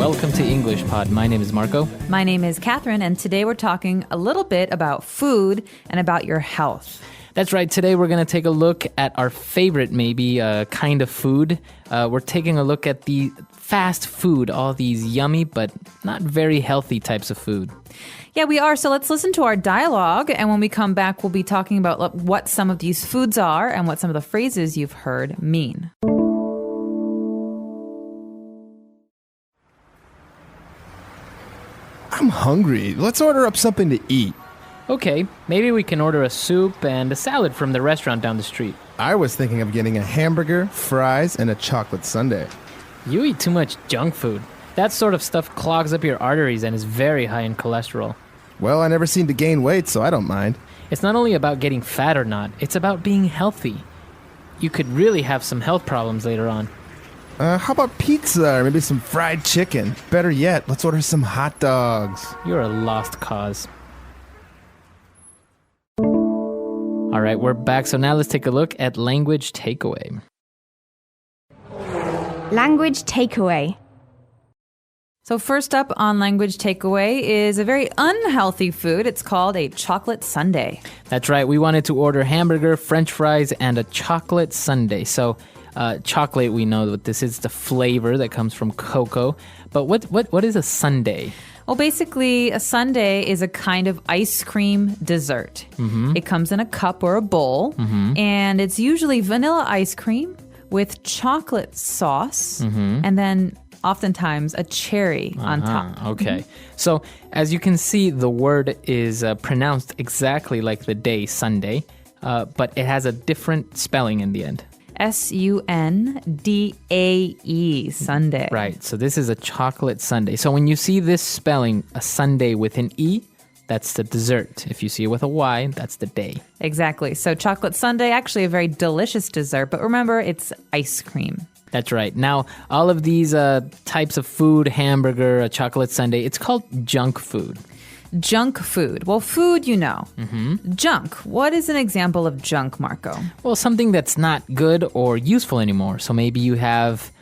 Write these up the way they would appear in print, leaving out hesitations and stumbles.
Welcome to English Pod. My name is Marco. My name is Catherine, and today we're talking a little bit about food and about your health. That's right. Today we're going to take a look at our favorite, maybe, kind of food. We're taking a look at the fast food, all these yummy but not very healthy types of food. Yeah, we are. So let's listen to our dialogue, and when we come back, we'll be talking about what some of these foods are and what some of the phrases you've heard mean. I'm hungry. Let's order up something to eat. Okay, maybe we can order a soup and a salad from the restaurant down the street. I was thinking of getting a hamburger, fries, and a chocolate sundae. You eat too much junk food. That sort of stuff clogs up your arteries and is very high in cholesterol. Well, I never seem to gain weight, so I don't mind. It's not only about getting fat or not, it's about being healthy. You could really have some health problems later on. How about pizza or maybe some fried chicken? Better yet, let's order some hot dogs. You're a lost cause. All right, we're back. So now let's take a look at language takeaway. Language takeaway. So first up on language takeaway is a very unhealthy food. It's called a chocolate sundae. That's right. We wanted to order hamburger, french fries, and a chocolate sundae. So chocolate, we know what this is, the flavor that comes from cocoa. But what is a sundae? Well, basically, a sundae is a kind of ice cream dessert. Mm-hmm. It comes in a cup or a bowl, and it's usually vanilla ice cream with chocolate sauce, and then oftentimes a cherry on top. Okay. So as you can see, the word is pronounced exactly like the day Sunday, but it has a different spelling in the end. S-U-N-D-A-E, sundae. Right. So this is a chocolate sundae. So when you see this spelling, a sundae with an E, that's the dessert. If you see it with a Y, that's the day. Exactly. So chocolate sundae, actually a very delicious dessert, but remember, it's ice cream. That's right. Now, all of these types of food, hamburger, a chocolate sundae, it's called junk food. Junk food. Well, food, you know. Junk. What is an example of junk, Marco? Well, something that's not good or useful anymore. So maybe you have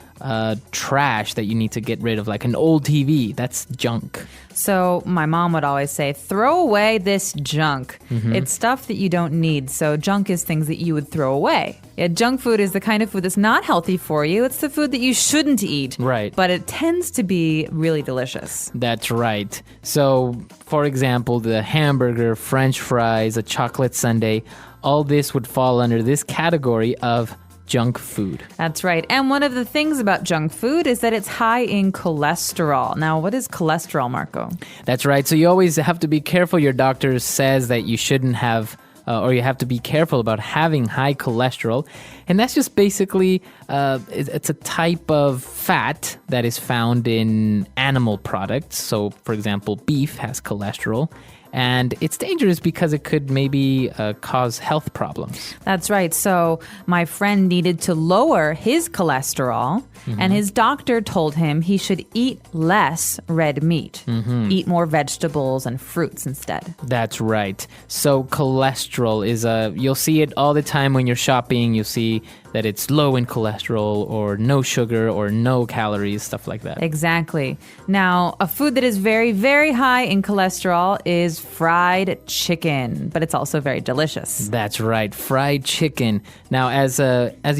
trash that you need to get rid of, like an old TV. That's junk. So my mom would always say, throw away this junk. It's stuff that you don't need. So junk is things that you would throw away. Yeah, junk food is the kind of food that's not healthy for you. It's the food that you shouldn't eat. Right. But it tends to be really delicious. That's right. So, for example, the hamburger, french fries, a chocolate sundae, all this would fall under this category of junk food. That's right. And one of the things about junk food is that it's high in cholesterol. Now, what is cholesterol, Marco? That's right. So you always have to be careful. Your doctor says that you shouldn't have or you have to be careful about having high cholesterol. And that's just basically, it's a type of fat that is found in animal products. So, for example, beef has cholesterol. And it's dangerous because it could maybe cause health problems. That's right. So my friend needed to lower his cholesterol, and his doctor told him he should eat less red meat, eat more vegetables and fruits instead. That's right. So cholesterol is you'll see it all the time when you're shopping. You'll see that it's low in cholesterol or no sugar or no calories, stuff like that. Exactly. Now, a food that is very, very high in cholesterol is fried chicken, but it's also very delicious. That's right, fried chicken. Now, as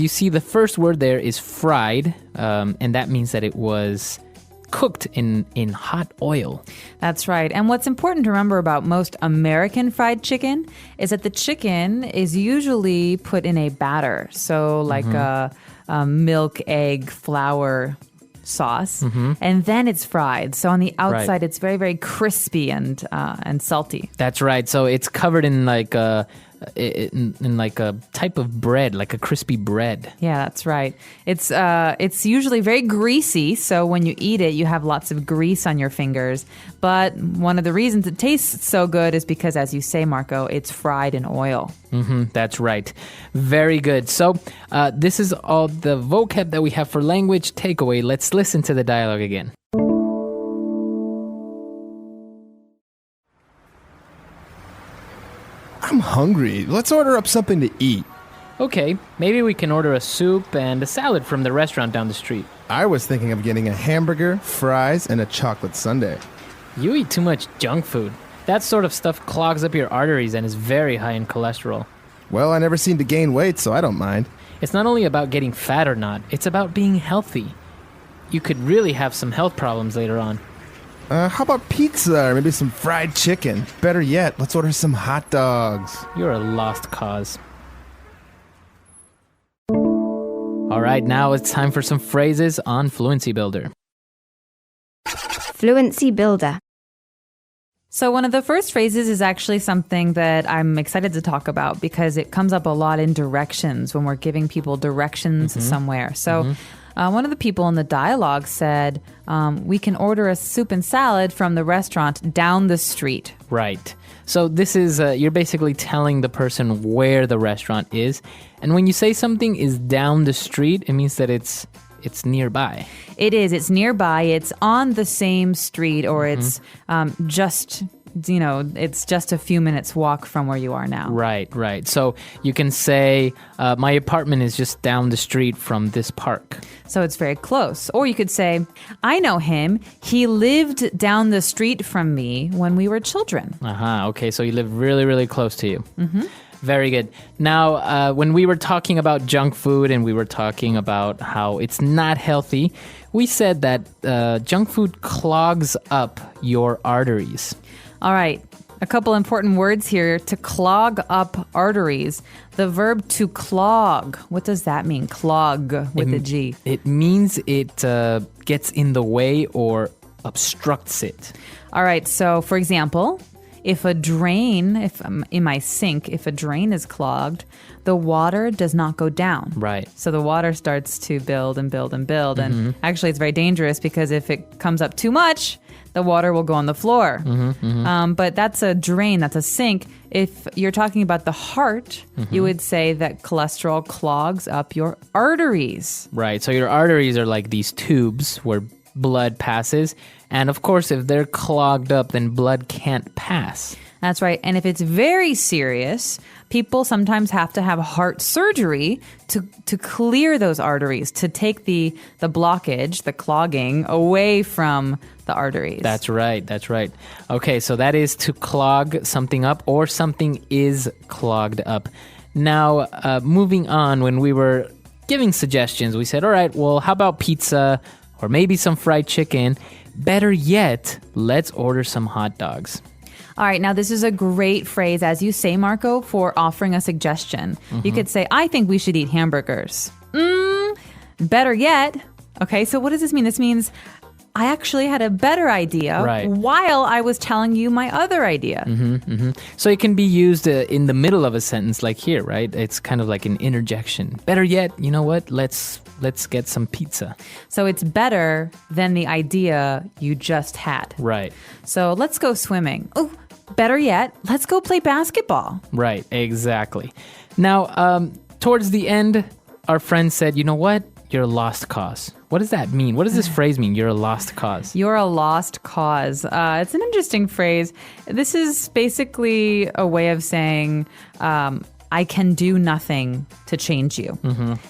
you see, the first word there is fried, and that means that it was cooked in hot oil. That's right. And what's important to remember about most American fried chicken is that the chicken is usually put in a batter. So like a milk, egg, flour sauce, and then it's fried. So on the outside, it's very, very crispy and salty. That's right. So it's covered in like a type of bread, like a crispy bread. Yeah, that's right. It's usually very greasy, so when you eat it, you have lots of grease on your fingers. But one of the reasons it tastes so good is because, as you say, Marco, it's fried in oil. That's right. Very good. So this is all the vocab that we have for language takeaway. Let's listen to the dialogue again. I'm hungry. Let's order up something to eat. Okay, maybe we can order a soup and a salad from the restaurant down the street. I was thinking of getting a hamburger, fries, and a chocolate sundae. You eat too much junk food. That sort of stuff clogs up your arteries and is very high in cholesterol. Well, I never seem to gain weight, so I don't mind. It's not only about getting fat or not, it's about being healthy. You could really have some health problems later on. How about pizza or maybe some fried chicken? Better yet, let's order some hot dogs. You're a lost cause. All right, now it's time for some phrases on Fluency Builder. Fluency Builder. So one of the first phrases is actually something that I'm excited to talk about because it comes up a lot in directions when we're giving people directions somewhere. So one of the people in the dialogue said, we can order a soup and salad from the restaurant down the street. Right. So this is, you're basically telling the person where the restaurant is. And when you say something is down the street, it means that it's nearby. It is. It's nearby. It's on the same street, or it's just, it's just a few minutes walk from where you are now. Right. So you can say, my apartment is just down the street from this park. So it's very close. Or you could say, I know him. He lived down the street from me when we were children. Okay, so he lived really, really close to you. Very good. Now, when we were talking about junk food and we were talking about how it's not healthy, we said that junk food clogs up your arteries. All right. A couple important words here. To clog up arteries. The verb to clog. What does that mean? Clog with a G. It means it gets in the way or obstructs it. All right. So, for example, if a drain, if in my sink, if a drain is clogged, the water does not go down. Right. So the water starts to build and build and build. And actually, it's very dangerous because if it comes up too much, the water will go on the floor. But that's a drain, that's a sink. If you're talking about the heart, you would say that cholesterol clogs up your arteries. Right. So your arteries are like these tubes where blood passes. And of course, if they're clogged up, then blood can't pass. That's right. And if it's very serious, people sometimes have to have heart surgery to clear those arteries, to take the blockage, the clogging, away from the arteries. That's right. Okay, so that is to clog something up or something is clogged up. Now, moving on, when we were giving suggestions, we said, all right, well, how about pizza or maybe some fried chicken? Better yet, let's order some hot dogs. All right, now this is a great phrase, as you say, Marco, for offering a suggestion. You could say, I think we should eat hamburgers. Better yet. Okay, so what does this mean? This means I actually had a better idea while I was telling you my other idea. So it can be used in the middle of a sentence like here, right? It's kind of like an interjection. Better yet, you know what? Let's get some pizza. So it's better than the idea you just had. Right. So let's go swimming. Oh, better yet, let's go play basketball. Right, exactly. Now, towards the end, our friend said, you know what? You're a lost cause. What does that mean? What does this phrase mean? You're a lost cause. You're a lost cause. It's an interesting phrase. This is basically a way of saying, I can do nothing to change you.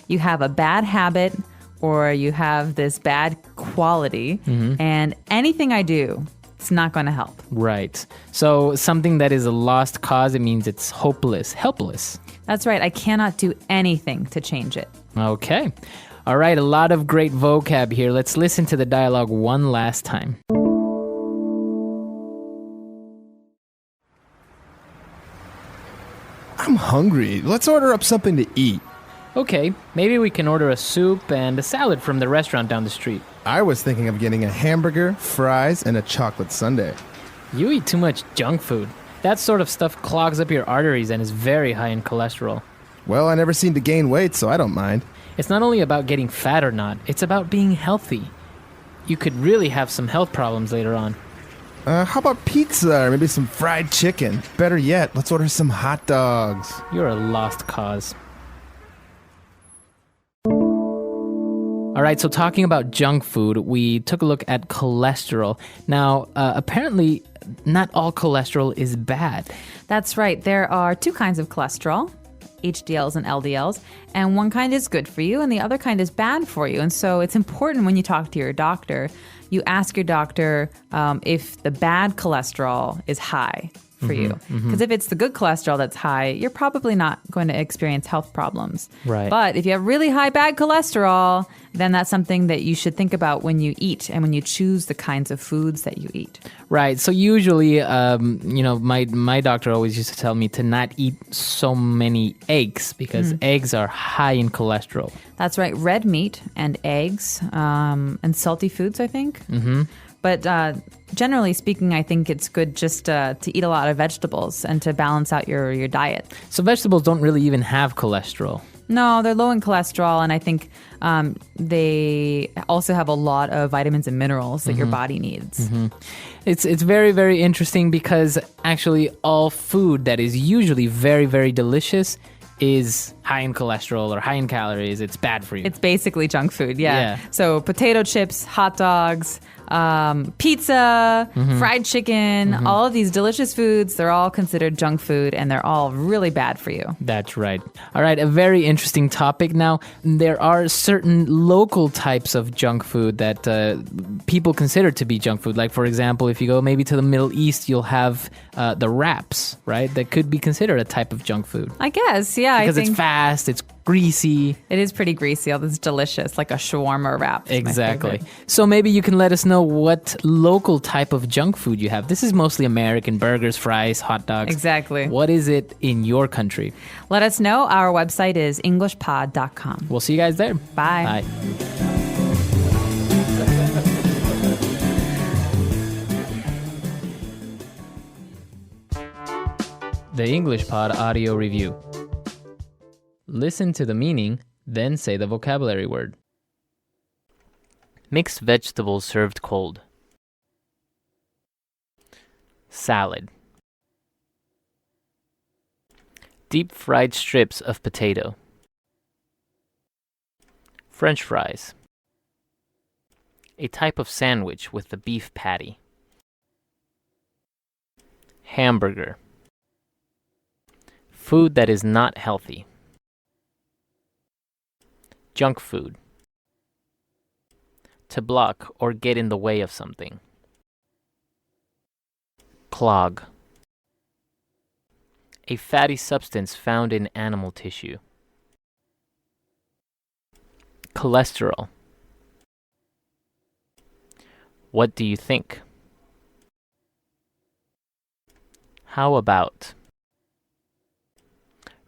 You have a bad habit or you have this bad quality, and anything I do, it's not going to help. Right. So something that is a lost cause, it means it's hopeless, helpless. That's right. I cannot do anything to change it. Okay. All right, a lot of great vocab here. Let's listen to the dialogue one last time. I'm hungry. Let's order up something to eat. Okay, maybe we can order a soup and a salad from the restaurant down the street. I was thinking of getting a hamburger, fries, and a chocolate sundae. You eat too much junk food. That sort of stuff clogs up your arteries and is very high in cholesterol. Well, I never seem to gain weight, so I don't mind. It's not only about getting fat or not, it's about being healthy. You could really have some health problems later on. How about pizza or maybe some fried chicken? Better yet, let's order some hot dogs. You're a lost cause. All right, so talking about junk food, we took a look at cholesterol. Now, apparently, not all cholesterol is bad. That's right. There are two kinds of cholesterol. HDLs and LDLs, and one kind is good for you and the other kind is bad for you. And so it's important when you talk to your doctor, you ask your doctor if the bad cholesterol is high for you. Because if it's the good cholesterol that's high, you're probably not going to experience health problems. Right. But if you have really high bad cholesterol, then that's something that you should think about when you eat and when you choose the kinds of foods that you eat. Right. So usually, my doctor always used to tell me to not eat so many eggs because eggs are high in cholesterol. That's right. Red meat and eggs and salty foods, I think. Mm-hmm. But generally speaking, I think it's good just to eat a lot of vegetables and to balance out your diet. So vegetables don't really even have cholesterol. No, they're low in cholesterol, and I think they also have a lot of vitamins and minerals that your body needs. It's very, very interesting because actually all food that is usually very, very delicious is high in cholesterol or high in calories. It's bad for you. It's basically junk food, yeah. So potato chips, hot dogs, pizza, fried chicken, all of these delicious foods, they're all considered junk food and they're all really bad for you. That's right. All right, a very interesting topic now. There are certain local types of junk food that people consider to be junk food. Like, for example, if you go maybe to the Middle East, you'll have the wraps, right? That could be considered a type of junk food. I guess, yeah. Because I think it's fast, it's greasy. it is pretty greasy, although it's delicious, like a shawarma wrap. is my Exactly. favorite. So maybe you can let us know what local type of junk food you have. This is mostly American: burgers, fries, hot dogs. Exactly. What is it in your country? Let us know. Our website is englishpod.com. We'll see you guys there. Bye. The English Pod Audio Review. Listen to the meaning, then say the vocabulary word. Mixed vegetables served cold. Salad. Deep fried strips of potato. French fries. A type of sandwich with the beef patty. Hamburger. Food that is not healthy. Junk food. To block or get in the way of something. Clog. A fatty substance found in animal tissue. Cholesterol. What do you think? How about?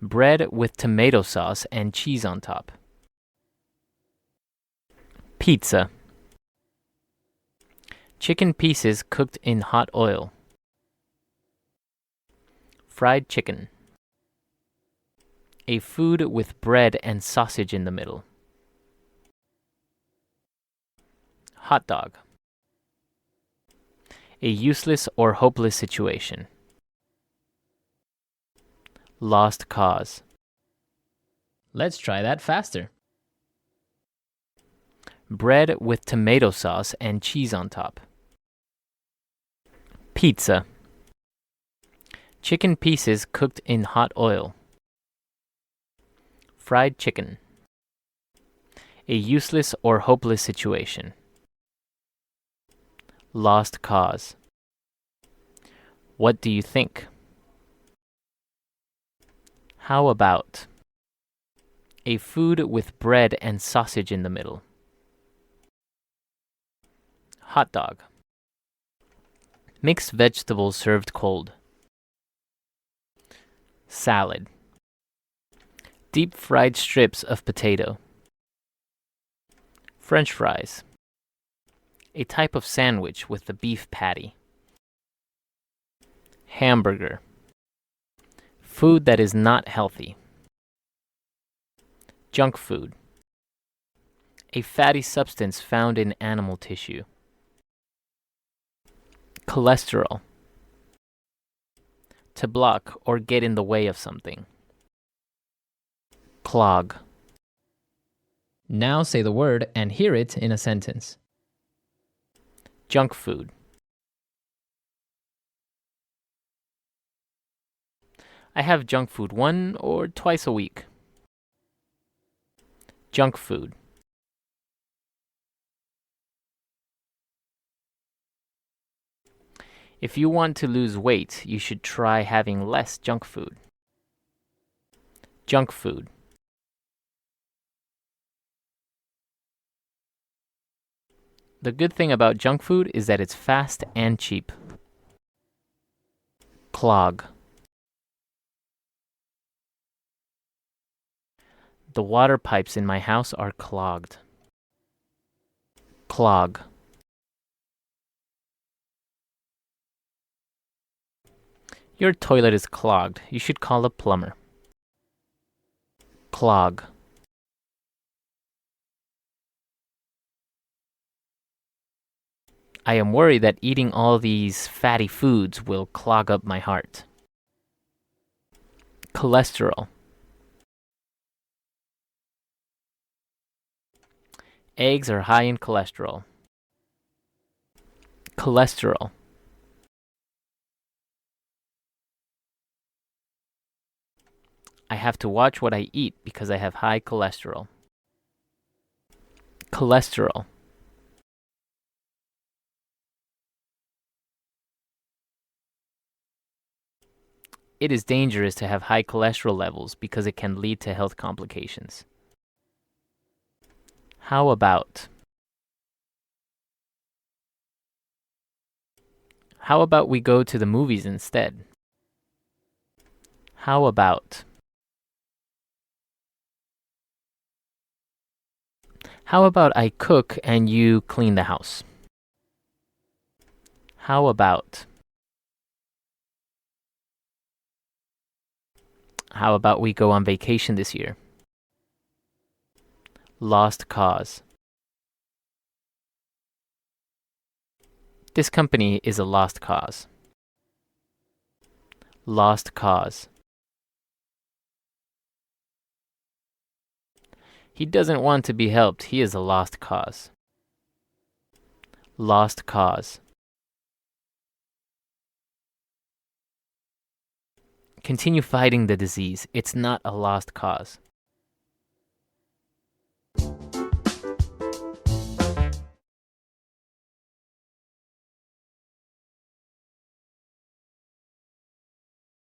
Bread with tomato sauce and cheese on top. Pizza. Chicken pieces cooked in hot oil. Fried chicken. A food with bread and sausage in the middle. Hot dog. A useless or hopeless situation. Lost cause. Let's try that faster. Bread with tomato sauce and cheese on top. Pizza. Chicken pieces cooked in hot oil. Fried chicken. A useless or hopeless situation. Lost cause. What do you think? How about? A food with bread and sausage in the middle. Hot dog. Mixed vegetables served cold. Salad. Deep fried strips of potato. French fries. A type of sandwich with the beef patty. Hamburger. Food that is not healthy. Junk food. A fatty substance found in animal tissue. Cholesterol. To block or get in the way of something. Clog. Now say the word and hear it in a sentence. Junk food. I have junk food 1 or 2 a week. Junk food. If you want to lose weight, you should try having less junk food. Junk food. The good thing about junk food is that it's fast and cheap. Clog. The water pipes in my house are clogged. Clog. Your toilet is clogged. You should call a plumber. Clog. I am worried that eating all these fatty foods will clog up my heart. Cholesterol. Eggs are high in cholesterol. Cholesterol. I have to watch what I eat because I have high cholesterol. Cholesterol. It is dangerous to have high cholesterol levels because it can lead to health complications. How about? How about we go to the movies instead? How about? How about I cook and you clean the house? How about? How about we go on vacation this year? Lost cause. This company is a lost cause. Lost cause. He doesn't want to be helped. He is a lost cause. Lost cause. Continue fighting the disease. It's not a lost cause.